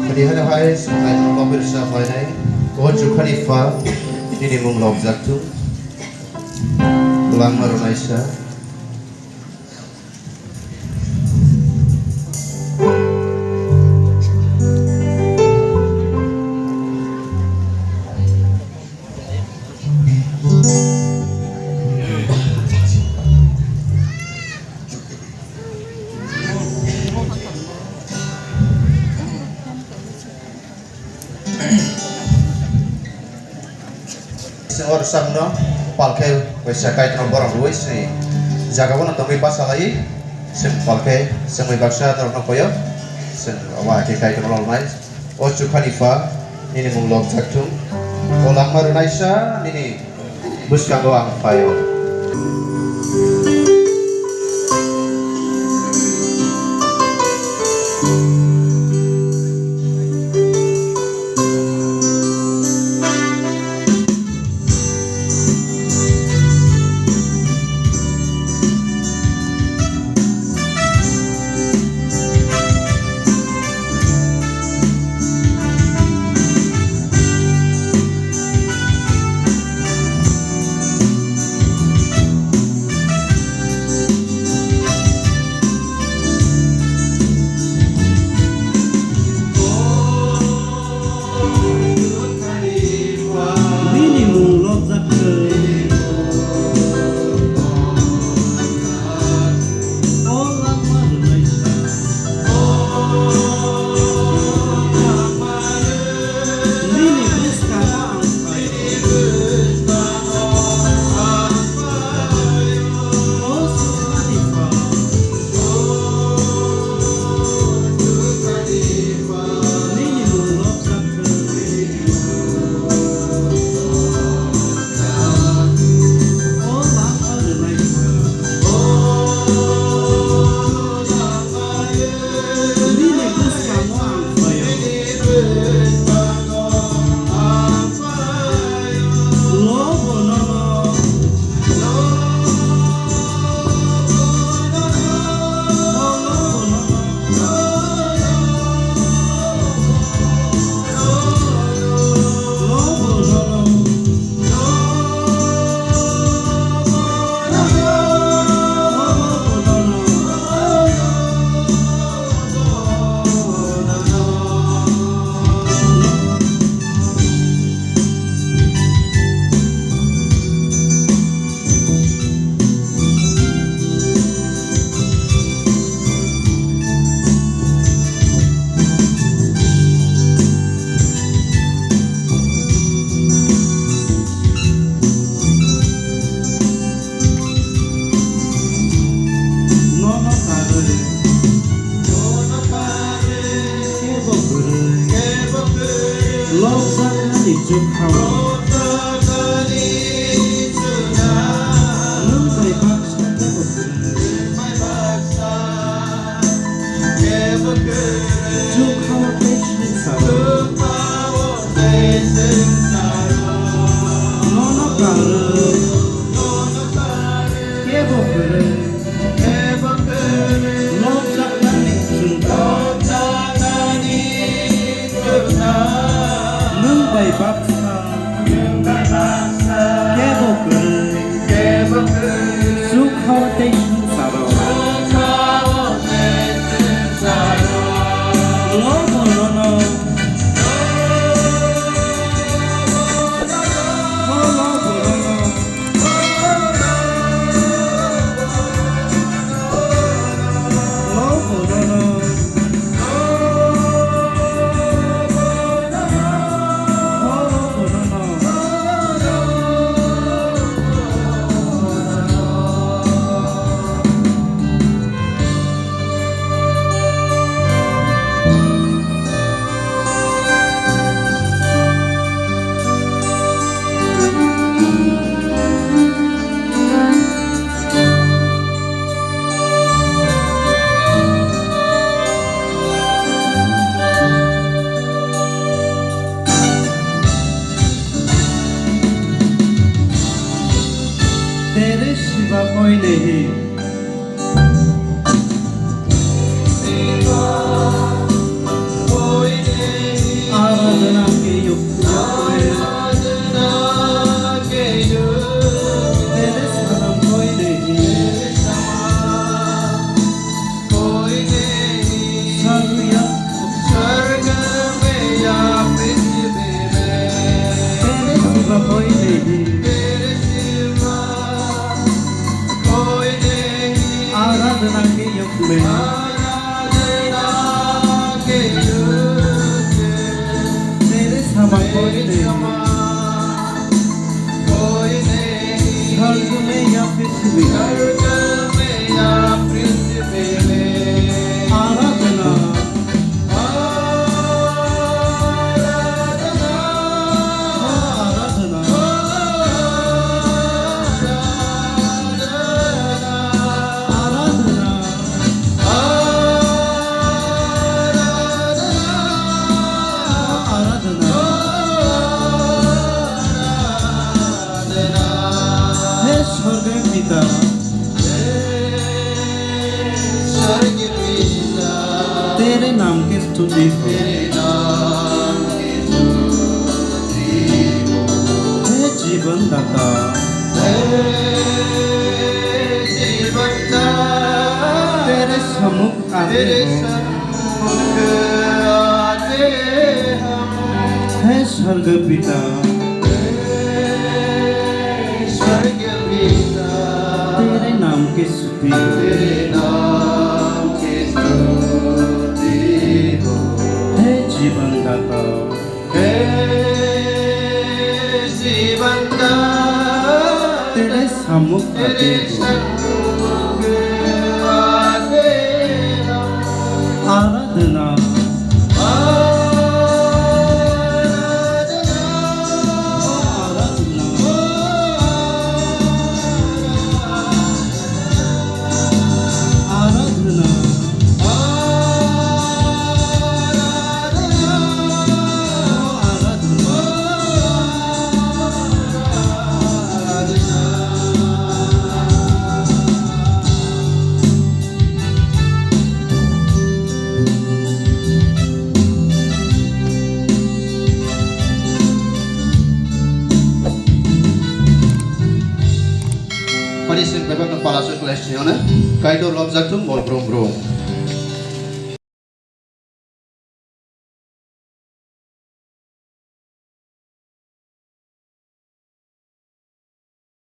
Kadihanahai sungai tolong bersama fainai Oju Khalifa ini menglok jatuh Ulang Marunaisa Or samno palke wesakai tron borang luis ni jagawan atau mipas alai sem palke sem baksa tron koyo sem awa ke kai tron mai Oju Khalifa ini menglok jatuh Ulang Marunaisa ini buska goang payo स्वर्गीय पिता स्वर्गीय पिता तेरे नाम की स्तुति हो तेरे नाम की स्तुति हो हे जीवन दाता हे जीवन दाता तेरे सम्मुख आते तेरे हो सम्मुख आते हम हे स्वर्गीय पिता स्वर्गीय पिता तेरे नाम की स्तुति हो तेरे नाम की स्तुति हो हे जीवन दाता हे जीवन दाता तेरे सम्मुख आते तेरे हो सम्मुख आते हम आराधना आराधना Mari sing bebek ng palasyo Celestione, kay do lobzak tum bol brum brum.